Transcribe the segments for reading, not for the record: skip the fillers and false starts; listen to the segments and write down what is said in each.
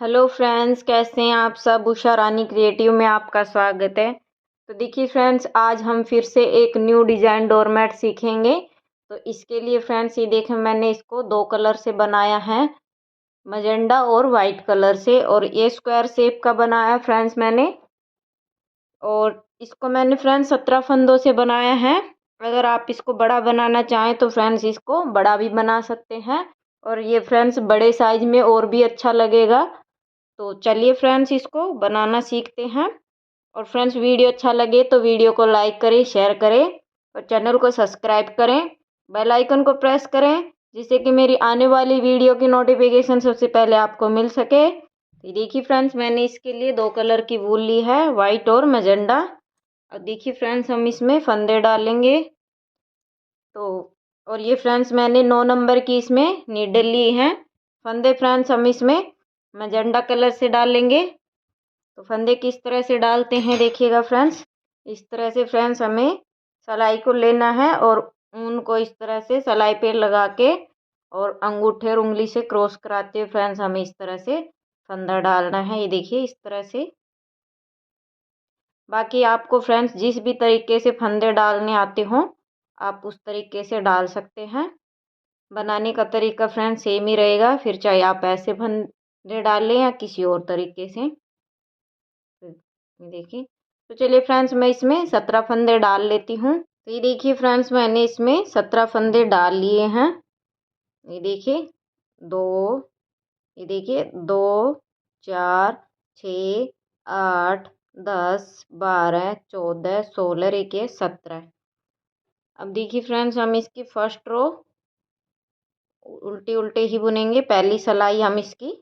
Hello friends, कैसे हैं आप सब। उषा रानी क्रिएटिव में आपका स्वागत है। तो देखिए फ्रेंड्स, आज हम फिर से एक न्यू डिज़ाइन डोरमैट सीखेंगे। तो इसके लिए फ्रेंड्स, ये देखें, मैंने इसको दो कलर से बनाया है, मजेंडा और वाइट कलर से। और ये स्क्वायर शेप का बनाया फ्रेंड्स मैंने। और इसको मैंने फ्रेंड्स 17 फंदों से बनाया है। अगर आप इसको बड़ा बनाना चाहें तो फ्रेंड्स इसको बड़ा भी बना सकते हैं। और ये फ्रेंड्स बड़े साइज में और भी अच्छा लगेगा। तो चलिए फ्रेंड्स, इसको बनाना सीखते हैं। और फ्रेंड्स, वीडियो अच्छा लगे तो वीडियो को लाइक करें, शेयर करें और चैनल को सब्सक्राइब करें। बेल आइकन को प्रेस करें जिससे कि मेरी आने वाली वीडियो की नोटिफिकेशन सबसे पहले आपको मिल सके। तो देखिए फ्रेंड्स, मैंने इसके लिए दो कलर की वूल ली है, वाइट और मजेंडा। अब देखिए फ्रेंड्स, हम इसमें फंदे डालेंगे। तो और ये फ्रेंड्स, मैंने 9 नंबर की इसमें नीडल ली है। फंदे फ्रेंड्स हम इसमें मजेंडा कलर से डालेंगे। तो फंदे किस तरह से डालते हैं देखिएगा फ्रेंड्स। इस तरह से फ्रेंड्स हमें सलाई को लेना है और ऊन को इस तरह से सलाई पे लगा के और अंगूठे और उंगली से क्रॉस कराते हुए फ्रेंड्स हमें इस तरह से फंदा डालना है। ये देखिए इस तरह से। बाकी आपको फ्रेंड्स जिस भी तरीके से फंदे डालने आते हों, आप उस तरीके से डाल सकते हैं। बनाने का तरीका फ्रेंड्स सेम ही रहेगा, फिर चाहे आप ऐसे फंदे डाल लें या किसी और तरीके से। देखिए, तो चलिए फ्रेंड्स, मैं इसमें 17 फंदे डाल लेती हूँ। तो ये देखिए फ्रेंड्स, मैंने इसमें 17 फंदे डाल लिए हैं। ये देखिए दो, ये देखिए 2, 4, 6, 8, 10, 12, 14, 16, देखिए 17। अब देखिए फ्रेंड्स, हम इसकी फर्स्ट रो उल्टे उल्टे ही बुनेंगे। पहली सिलाई हम इसकी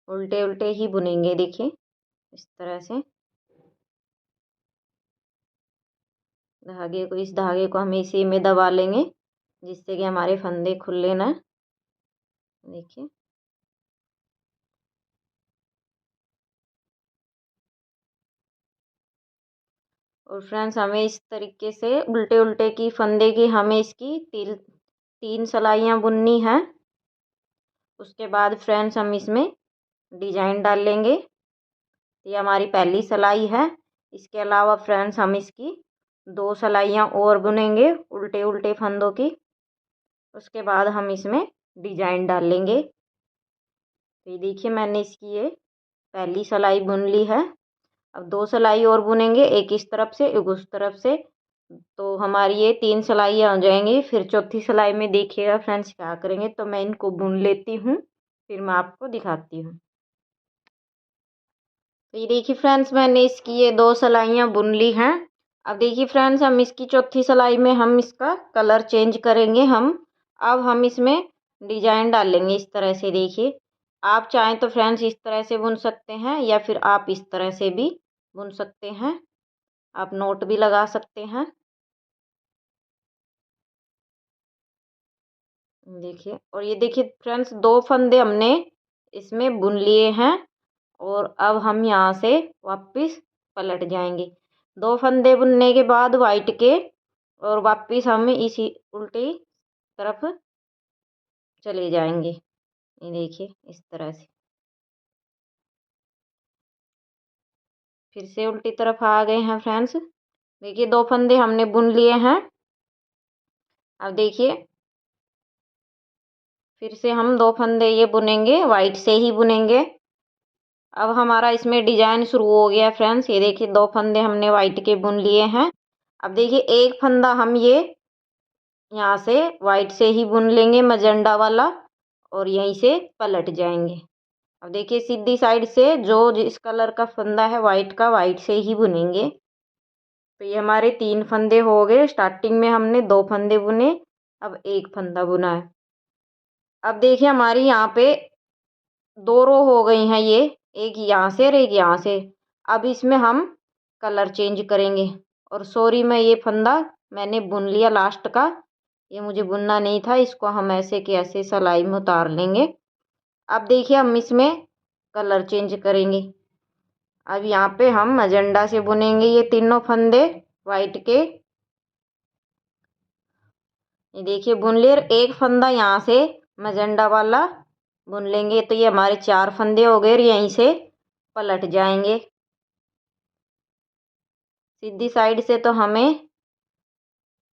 उल्टे उल्टे ही बुनेंगे। देखिए इस तरह से इस धागे को हम इसी में दबा लेंगे जिससे कि हमारे फंदे खुले ना। देखिए और फ्रेंड्स, हमें इस तरीके से उल्टे उल्टे की फंदे की हमें इसकी तीन सिलाइयाँ बुननी है। उसके बाद फ्रेंड्स हम इसमें डिजाइन डाल लेंगे। ये हमारी पहली सिलाई है। इसके अलावा फ्रेंड्स हम इसकी दो सिलाइयाँ और बुनेंगे उल्टे उल्टे फंदों की। उसके बाद हम इसमें डिजाइन डाल लेंगे। तो ये देखिए, मैंने इसकी ये पहली सिलाई बुन ली है। अब दो सिलाई और बुनेंगे, एक इस तरफ से एक उस तरफ से। तो हमारी ये 3 सिलाइयाँ हो जाएंगी। फिर चौथी सिलाई में देखिएगा फ्रेंड्स क्या करेंगे। तो मैं इनको बुन लेती हूँ, फिर मैं आपको दिखाती हूँ। तो ये देखिए फ्रेंड्स, मैंने इसकी ये दो सिलाइयाँ बुन ली हैं। अब देखिए फ्रेंड्स, हम इसकी चौथी सिलाई में हम इसका कलर चेंज करेंगे। अब हम इसमें डिजाइन डालेंगे इस तरह से। देखिए, आप चाहें तो फ्रेंड्स इस तरह से बुन सकते हैं या फिर आप इस तरह से भी बुन सकते हैं। आप नोट भी लगा सकते हैं। देखिए, और ये देखिए फ्रेंड्स, दो फंदे हमने इसमें बुन लिए हैं। और अब हम यहाँ से वापस पलट जाएंगे। दो फंदे बुनने के बाद वाइट के और वापस हम इसी उल्टी तरफ चले जाएंगे। ये देखिए इस तरह से फिर से उल्टी तरफ आ गए हैं फ्रेंड्स। देखिए दो फंदे हमने बुन लिए हैं। अब देखिए फिर से हम दो फंदे ये बुनेंगे, वाइट से ही बुनेंगे। अब हमारा इसमें डिजाइन शुरू हो गया फ्रेंड्स। ये देखिए दो फंदे हमने वाइट के बुन लिए हैं। अब देखिए एक फंदा हम ये यहाँ से वाइट से ही बुन लेंगे, मजेंडा वाला, और यहीं से पलट जाएंगे। अब देखिए सीधी साइड से जो जिस कलर का फंदा है वाइट का, वाइट से ही बुनेंगे। तो ये हमारे 3 फंदे हो गए। स्टार्टिंग में हमने 2 फंदे बुने, अब एक फंदा बुना है। अब देखिए हमारी यहाँ पे 2 रो हो गई हैं। ये एक यहाँ से और एक यहाँ से। अब इसमें हम कलर चेंज करेंगे। और सॉरी, मैं ये फंदा मैंने बुन लिया लास्ट का, ये मुझे बुनना नहीं था। इसको हम ऐसे के ऐसे सिलाई में उतार लेंगे। अब देखिए हम इसमें कलर चेंज करेंगे। अब यहाँ पे हम मजेंडा से बुनेंगे ये तीनों फंदे वाइट के। ये देखिए बुन लिए। एक फंदा यहाँ से मजेंडा वाला बुन लेंगे। तो ये हमारे 4 फंदे हो गए और यहीं से पलट जाएंगे। सीधी साइड से तो हमें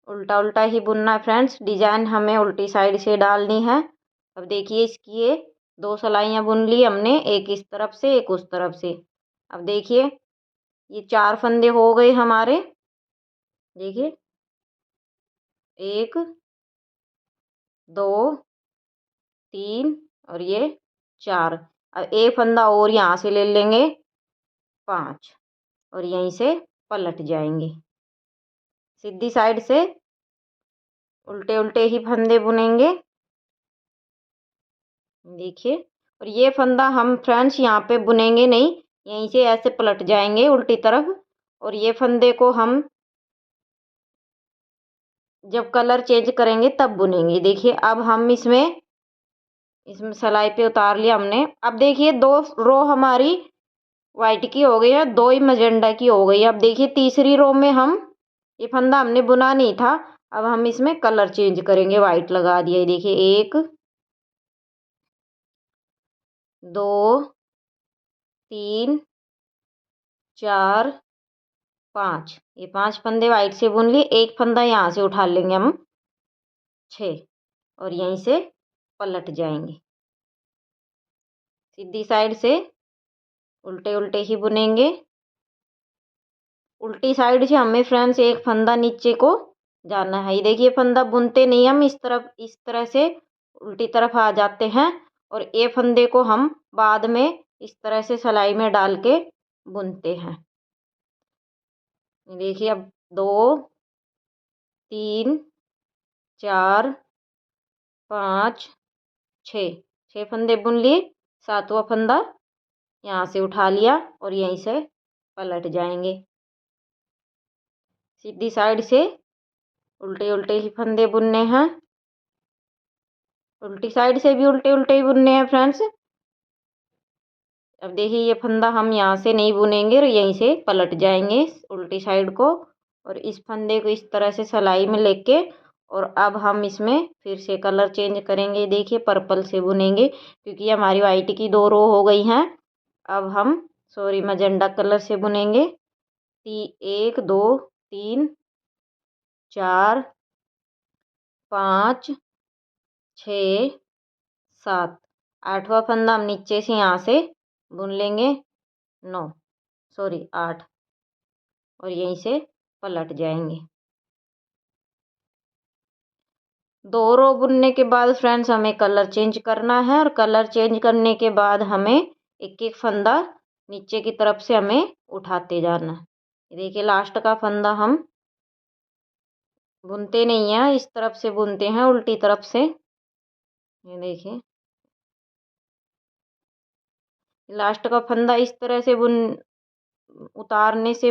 उल्टा उल्टा ही बुनना है फ्रेंड्स। डिजाइन हमें उल्टी साइड से डालनी है। अब देखिए इसकी ये 2 सिलाइयाँ बुन ली हमने, एक इस तरफ से एक उस तरफ से। अब देखिए ये 4 फंदे हो गए हमारे। देखिए 1 2 3 और ये 4। अब एक फंदा और यहाँ से ले लेंगे 5 और यहीं से पलट जाएंगे। सीधी साइड से उल्टे उल्टे ही फंदे बुनेंगे। देखिए, और ये फंदा हम फ्रेंड्स यहाँ पे बुनेंगे नहीं, यहीं से ऐसे पलट जाएंगे उल्टी तरफ। और ये फंदे को हम जब कलर चेंज करेंगे तब बुनेंगे। देखिए अब हम इसमें सिलाई पे उतार लिया हमने। अब देखिए 2 रो हमारी वाइट की हो गई है, 2 ही मजेंडा की हो गई। अब देखिए तीसरी रो में हम ये फंदा हमने बुना नहीं था, अब हम इसमें कलर चेंज करेंगे। वाइट लगा दिया। देखिए 1 2 3 4 5, ये 5 फंदे वाइट से बुन लिए। एक फंदा यहाँ से उठा लेंगे हम 6 और यहीं से पलट जाएंगे। सीधी साइड से उल्टे उल्टे ही बुनेंगे। उल्टी साइड से हमें फ्रेंड्स एक फंदा नीचे को जाना है। ये देखिए फंदा बुनते नहीं हम इस तरफ, इस तरह से उल्टी तरफ आ जाते हैं और ये फंदे को हम बाद में इस तरह से सिलाई में डाल के बुनते हैं। देखिए अब 2 3 4 5 6 फंदे बुन लिए। 7वां फंदा यहाँ से उठा लिया और यहीं से पलट जाएंगे। सीधी साइड से उल्टे उल्टे ही फंदे बुनने हैं। उल्टी साइड से भी उल्टे उल्टे ही बुनने हैं फ्रेंड्स। अब देखिए ये फंदा हम यहाँ से नहीं बुनेंगे और यहीं से पलट जाएंगे उल्टी साइड को। और इस फंदे को इस तरह से सिलाई में लेके और अब हम इसमें फिर से कलर चेंज करेंगे। देखिए पर्पल से बुनेंगे क्योंकि हमारी वाइट की 2 रो हो गई हैं। अब हम मजेंडा कलर से बुनेंगे। 1 2 3 4 5 6 7, 8वां फंदा हम नीचे से यहाँ से बुन लेंगे 8 और यहीं से पलट जाएंगे। 2 रो बुनने के बाद फ्रेंड्स हमें कलर चेंज करना है और कलर चेंज करने के बाद हमें एक एक फंदा नीचे की तरफ से हमें उठाते जाना है। देखिए लास्ट का फंदा हम बुनते नहीं हैं, इस तरफ से बुनते हैं उल्टी तरफ से। ये देखिए लास्ट का फंदा इस तरह से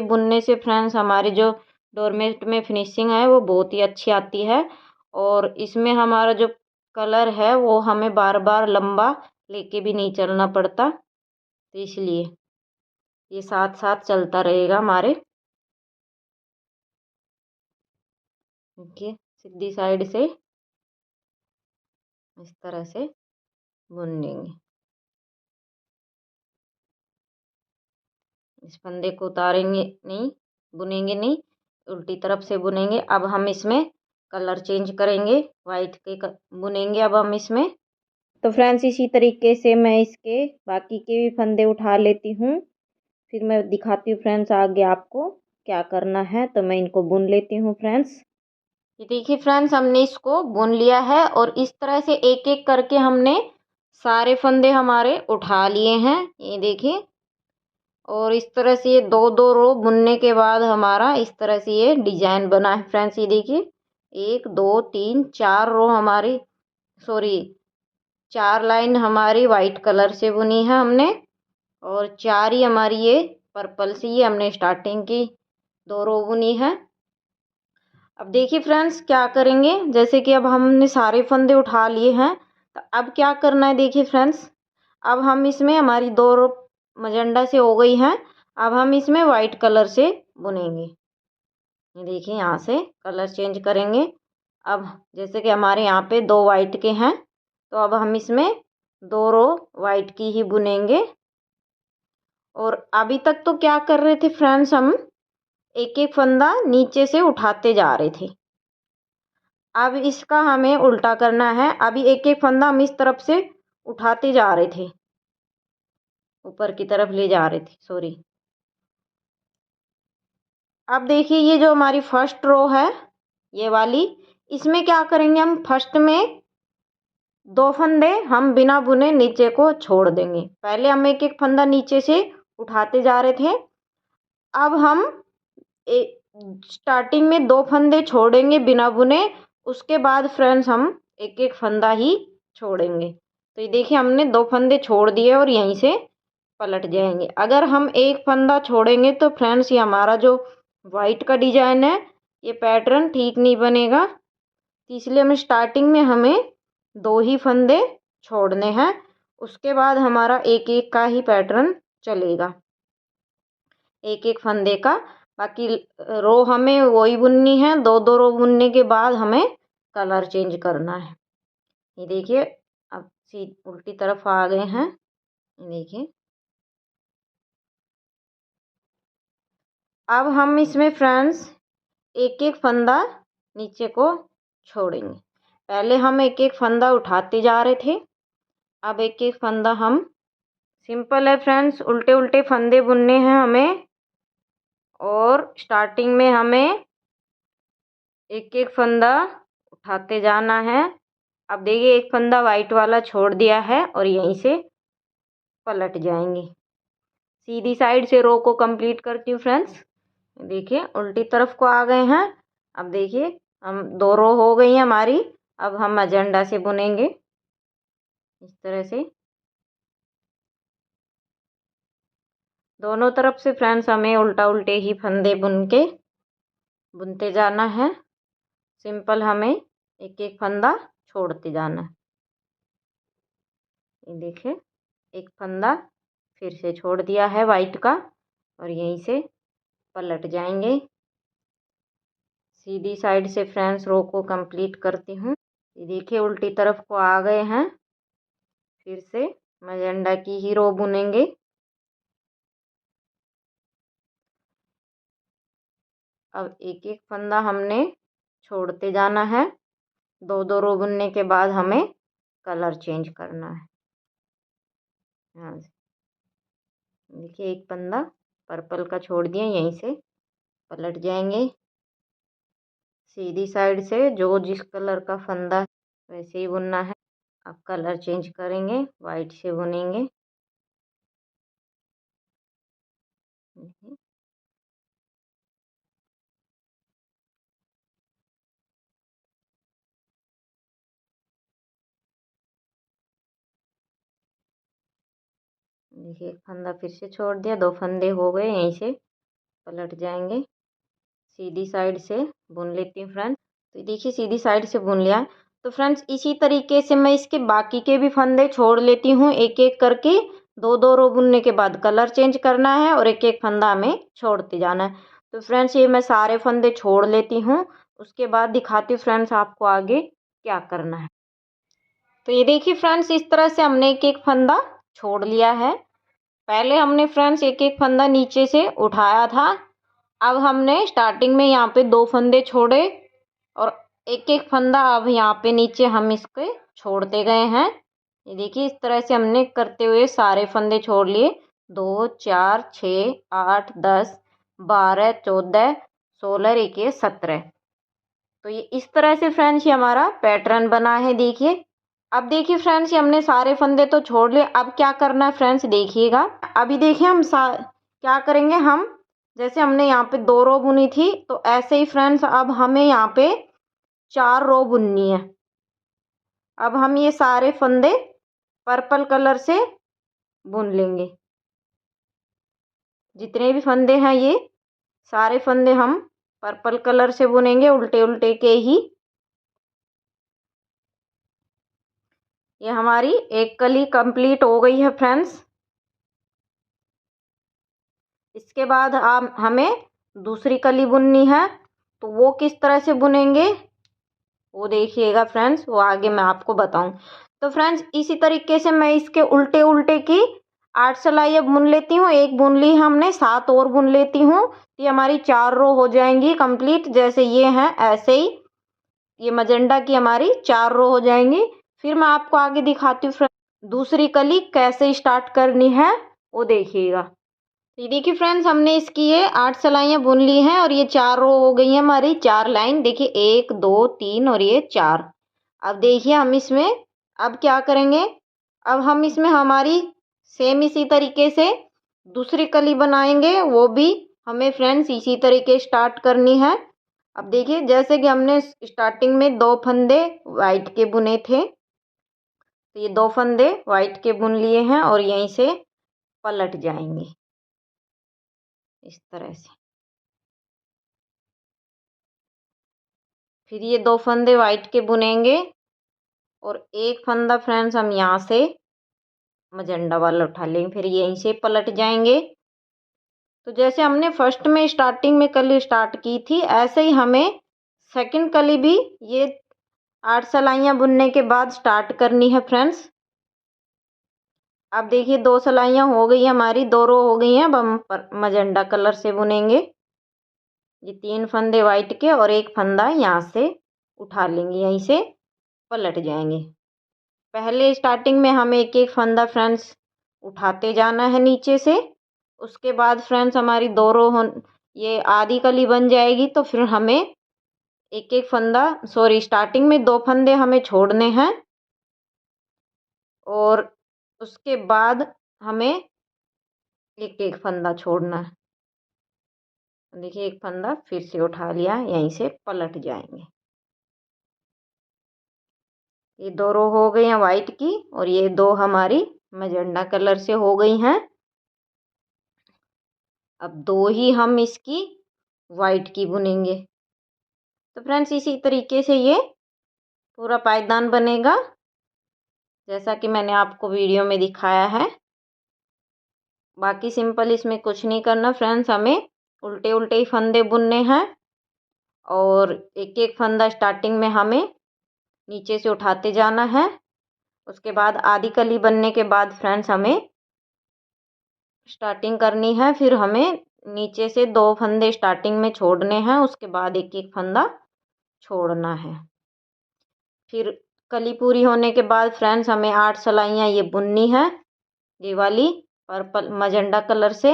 बुनने से फ्रेंड्स हमारी जो डोरमेट में फिनिशिंग है वो बहुत ही अच्छी आती है। और इसमें हमारा जो कलर है वो हमें बार बार लंबा लेके भी नहीं चलना पड़ता, तो इसलिए ये साथ साथ चलता रहेगा हमारे। देखिए सीधी साइड से इस तरह से बुन लेंगे। इस फंदे को उतारेंगे नहीं, बुनेंगे नहीं, उल्टी तरफ से बुनेंगे। अब हम इसमें कलर चेंज करेंगे, वाइट के बुनेंगे अब हम इसमें। तो फ्रेंड्स इसी तरीके से मैं इसके बाकी के भी फंदे उठा लेती हूँ, फिर मैं दिखाती हूँ फ्रेंड्स आगे आपको क्या करना है। तो मैं इनको बुन लेती हूँ फ्रेंड्स। ये देखिए फ्रेंड्स हमने इसको बुन लिया है और इस तरह से एक एक करके हमने सारे फंदे हमारे उठा लिए हैं। ये देखिए और इस तरह से ये 2 रो बुनने के बाद हमारा इस तरह से ये डिजाइन बना है फ्रेंड्स। ये देखिए 1 2 3 4 रो हमारी 4 लाइन हमारी वाइट कलर से बुनी है हमने और 4 ही हमारी ये पर्पल से ये हमने स्टार्टिंग की 2 रो बुनी है। अब देखिए फ्रेंड्स क्या करेंगे, जैसे कि अब हमने सारे फंदे उठा लिए हैं तो अब क्या करना है। देखिए फ्रेंड्स अब हम इसमें हमारी 2 रो मजेंडा से हो गई हैं, अब हम इसमें वाइट कलर से बुनेंगे। ये देखिए यहाँ से कलर चेंज करेंगे। अब जैसे कि हमारे यहाँ पे 2 वाइट के हैं तो अब हम इसमें 2 रो वाइट की ही बुनेंगे। और अभी तक तो क्या कर रहे थे फ्रेंड्स, हम एक एक फंदा नीचे से उठाते जा रहे थे। अब इसका हमें उल्टा करना है। अभी एक एक फंदा हम इस तरफ से उठाते जा रहे थे, ऊपर की तरफ ले जा रहे थे, सॉरी। अब देखिए ये जो हमारी फर्स्ट रो है, ये वाली, इसमें क्या करेंगे हम, फर्स्ट में 2 फंदे हम बिना बुने नीचे को छोड़ देंगे। पहले हम एक एक फंदा नीचे से उठाते जा रहे थे, अब हम स्टार्टिंग में 2 फंदे छोड़ेंगे बिना बुने, उसके बाद फ्रेंड्स हम एक एक फंदा ही छोड़ेंगे। तो ये देखिए हमने 2 फंदे छोड़ दिए और यहीं से पलट जाएंगे। अगर हम एक फंदा छोड़ेंगे तो फ्रेंड्स ये हमारा जो वाइट का डिजाइन है, ये पैटर्न ठीक नहीं बनेगा। इसलिए हमें स्टार्टिंग में हमें 2 ही फंदे छोड़ने हैं, उसके बाद हमारा एक एक का ही पैटर्न चलेगा, एक एक फंदे का। बाकी रो हमें वही बुननी है, 2 रो बुनने के बाद हमें कलर चेंज करना है। ये देखिए अब उल्टी तरफ आ गए हैं, ये देखिए। अब हम इसमें फ्रेंड्स एक एक फंदा नीचे को छोड़ेंगे। पहले हम एक एक फंदा उठाते जा रहे थे, अब एक एक फंदा हम, सिंपल है फ्रेंड्स, उल्टे उल्टे फंदे बुनने हैं हमें। और स्टार्टिंग में हमें एक एक फंदा उठाते जाना है। अब देखिए एक फंदा वाइट वाला छोड़ दिया है और यहीं से पलट जाएंगे। सीधी साइड से रो को कंप्लीट करती हूँ फ्रेंड्स। देखिए उल्टी तरफ को आ गए हैं। अब देखिए हम 2 रो हो गई हैं हमारी। अब हम मजेंडा से बुनेंगे इस तरह से, दोनों तरफ से फ्रेंड्स हमें उल्टा उल्टे ही फंदे बुनते जाना है। सिंपल हमें एक एक फंदा छोड़ते जाना है। ये देखिए एक फंदा फिर से छोड़ दिया है वाइट का और यहीं से पलट जाएंगे। सीधी साइड से फ्रेंड्स रो को कंप्लीट करती हूँ। ये देखिए उल्टी तरफ को आ गए हैं, फिर से मजेंडा की ही रो बुनेंगे। अब एक एक फंदा हमने छोड़ते जाना है। 2 रो बुनने के बाद हमें कलर चेंज करना है। यहाँ से देखिए एक फंदा पर्पल का छोड़ दिया, यहीं से पलट जाएंगे। सीधी साइड से जो जिस कलर का फंदा वैसे ही बुनना है। अब कलर चेंज करेंगे, वाइट से बुनेंगे। देखिए एक फंदा फिर से छोड़ दिया, 2 फंदे हो गए, यहीं से पलट जाएंगे। सीधी साइड से बुन लेती हूँ फ्रेंड्स। तो देखिए सीधी साइड से बुन लिया। तो फ्रेंड्स इसी तरीके से मैं इसके बाकी के भी फंदे छोड़ लेती हूँ एक एक करके। 2 रो बुनने के बाद कलर चेंज करना है और एक एक फंदा हमें छोड़ते जाना है। तो फ्रेंड्स ये मैं सारे फंदे छोड़ लेती हूँ, उसके बाद दिखाती हूँ फ्रेंड्स आपको आगे क्या करना है। तो ये देखिए फ्रेंड्स इस तरह से हमने एक एक फंदा छोड़ लिया है। पहले हमने फ्रेंड्स एक एक फंदा नीचे से उठाया था। अब हमने स्टार्टिंग में यहाँ पे 2 फंदे छोड़े और एक एक फंदा अब यहाँ पे नीचे हम इसके छोड़ते गए हैं। ये देखिए इस तरह से हमने करते हुए सारे फंदे छोड़ लिए। 2 4 6 8 10 12 14 16 21 17। तो ये इस तरह से फ्रेंड्स ये हमारा पैटर्न बना है। देखिए अब देखिए फ्रेंड्स ये हमने सारे फंदे तो छोड़ लिए। अब क्या करना है फ्रेंड्स देखिएगा। अभी देखिए हम क्या करेंगे, हम जैसे हमने यहाँ पे 2 रो बुनी थी तो ऐसे ही फ्रेंड्स अब हमें यहाँ पे 4 रो बुननी है। अब हम ये सारे फंदे पर्पल कलर से बुन लेंगे। जितने भी फंदे हैं ये सारे फंदे हम पर्पल कलर से बुनेंगे, उल्टे उल्टे के ही। ये हमारी एक कली कंप्लीट हो गई है फ्रेंड्स। इसके बाद हमें दूसरी कली बुननी है। तो वो किस तरह से बुनेंगे वो देखिएगा फ्रेंड्स, वो आगे मैं आपको बताऊं। तो फ्रेंड्स इसी तरीके से मैं इसके उल्टे उल्टे की 8 सिलाई अब बुन लेती हूँ। एक बुन ली हमने, 7 और बुन लेती हूँ। ये हमारी 4 रो हो जाएंगी कंप्लीट। जैसे ये हैं ऐसे ही ये मजेंडा की हमारी 4 रो हो जाएंगी। फिर मैं आपको आगे दिखाती हूँ फ्रेंड्स दूसरी कली कैसे स्टार्ट करनी है, वो देखिएगा। ये देखिए फ्रेंड्स, हमने इसकी ये 8 सिलाइयाँ बुन ली हैं और ये 4 रो हो गई हैं हमारी, 4 लाइन। देखिए 1 2 3 और ये 4। अब देखिए हम इसमें अब क्या करेंगे, अब हम इसमें हमारी सेम इसी तरीके से दूसरी कली बनाएंगे। वो भी हमें फ्रेंड्स इसी तरीके स्टार्ट करनी है। अब देखिए जैसे कि हमने स्टार्टिंग में 2 फंदे वाइट के बुने थे, तो ये 2 फंदे वाइट के बुन लिए हैं और यहीं से पलट जाएंगे इस तरह से। फिर ये 2 फंदे वाइट के बुनेंगे और एक फंदा फ्रेंड्स हम यहाँ से मजेंडा वाला उठा लेंगे, फिर यहीं से पलट जाएंगे। तो जैसे हमने फर्स्ट में स्टार्टिंग में कली स्टार्ट की थी, ऐसे ही हमें सेकंड कली भी ये 8 सिलाइयाँ बुनने के बाद स्टार्ट करनी है फ्रेंड्स। अब देखिए 2 सिलाइयाँ हो गई हमारी, 2 रो हो गई हैं। अब हम मजेंडा कलर से बुनेंगे। ये 3 फंदे वाइट के और एक फंदा यहाँ से उठा लेंगे, यहीं से पलट जाएंगे। पहले स्टार्टिंग में हमें एक एक फंदा फ्रेंड्स उठाते जाना है नीचे से। उसके बाद फ्रेंड्स हमारी 2 रो ये आधी कली बन जाएगी। तो फिर हमें एक एक फंदा स्टार्टिंग में 2 फंदे हमें छोड़ने हैं और उसके बाद हमें एक एक फंदा छोड़ना है। देखिए एक फंदा फिर से उठा लिया, यहीं से पलट जाएंगे। ये 2 रो हो गई हैं वाइट की और ये 2 हमारी मजेंडा कलर से हो गई हैं। अब 2 ही हम इसकी वाइट की बुनेंगे। तो फ्रेंड्स इसी तरीके से ये पूरा पायदान बनेगा जैसा कि मैंने आपको वीडियो में दिखाया है। बाकी सिंपल इसमें कुछ नहीं करना फ्रेंड्स, हमें उल्टे उल्टे ही फंदे बुनने हैं और एक एक फंदा स्टार्टिंग में हमें नीचे से उठाते जाना है। उसके बाद आधी कली बनने के बाद फ्रेंड्स हमें स्टार्टिंग करनी है। फिर हमें नीचे से 2 फंदे स्टार्टिंग में छोड़ने हैं, उसके बाद एक एक फंदा छोड़ना है। फिर कली पूरी होने के बाद फ्रेंड्स हमें 8 सिलाइयाँ ये बुननी है, ये वाली पर्पल मजेंडा कलर से।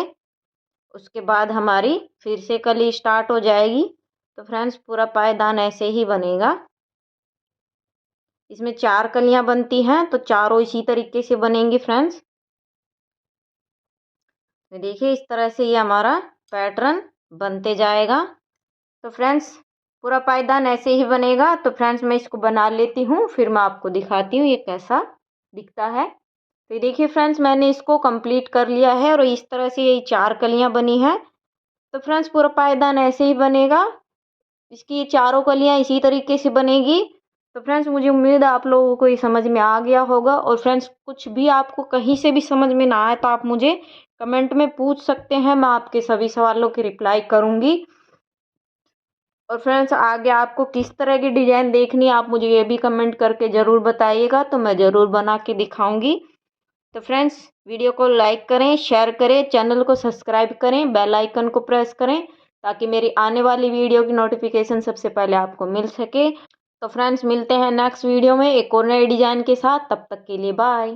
उसके बाद हमारी फिर से कली स्टार्ट हो जाएगी। तो फ्रेंड्स पूरा पायदान ऐसे ही बनेगा। इसमें 4 कलियां बनती हैं, तो चारों इसी तरीके से बनेंगी फ्रेंड्स। तो देखिए इस तरह से ये हमारा पैटर्न बनते जाएगा। तो फ्रेंड्स पूरा पायदान ऐसे ही बनेगा। तो फ्रेंड्स मैं इसको बना लेती हूँ, फिर मैं आपको दिखाती हूँ ये कैसा दिखता है। तो देखिए फ्रेंड्स मैंने इसको कंप्लीट कर लिया है और इस तरह से ये 4 कलियां बनी हैं। तो फ्रेंड्स पूरा पायदान ऐसे ही बनेगा, इसकी ये चारों कलियां इसी तरीके से बनेगी। तो फ्रेंड्स मुझे उम्मीद है आप लोगों को ये समझ में आ गया होगा। और फ्रेंड्स कुछ भी आपको कहीं से भी समझ में ना आए तो आप मुझे कमेंट में पूछ सकते हैं, मैं आपके सभी सवालों की रिप्लाई करूँगी। और फ्रेंड्स आगे आपको किस तरह की डिज़ाइन देखनी है आप मुझे ये भी कमेंट करके ज़रूर बताइएगा, तो मैं ज़रूर बना के दिखाऊँगी। तो फ्रेंड्स वीडियो को लाइक करें, शेयर करें, चैनल को सब्सक्राइब करें, बेल आइकन को प्रेस करें ताकि मेरी आने वाली वीडियो की नोटिफिकेशन सबसे पहले आपको मिल सके। तो फ्रेंड्स मिलते हैं नेक्स्ट वीडियो में एक और नए डिज़ाइन के साथ, तब तक के लिए बाय।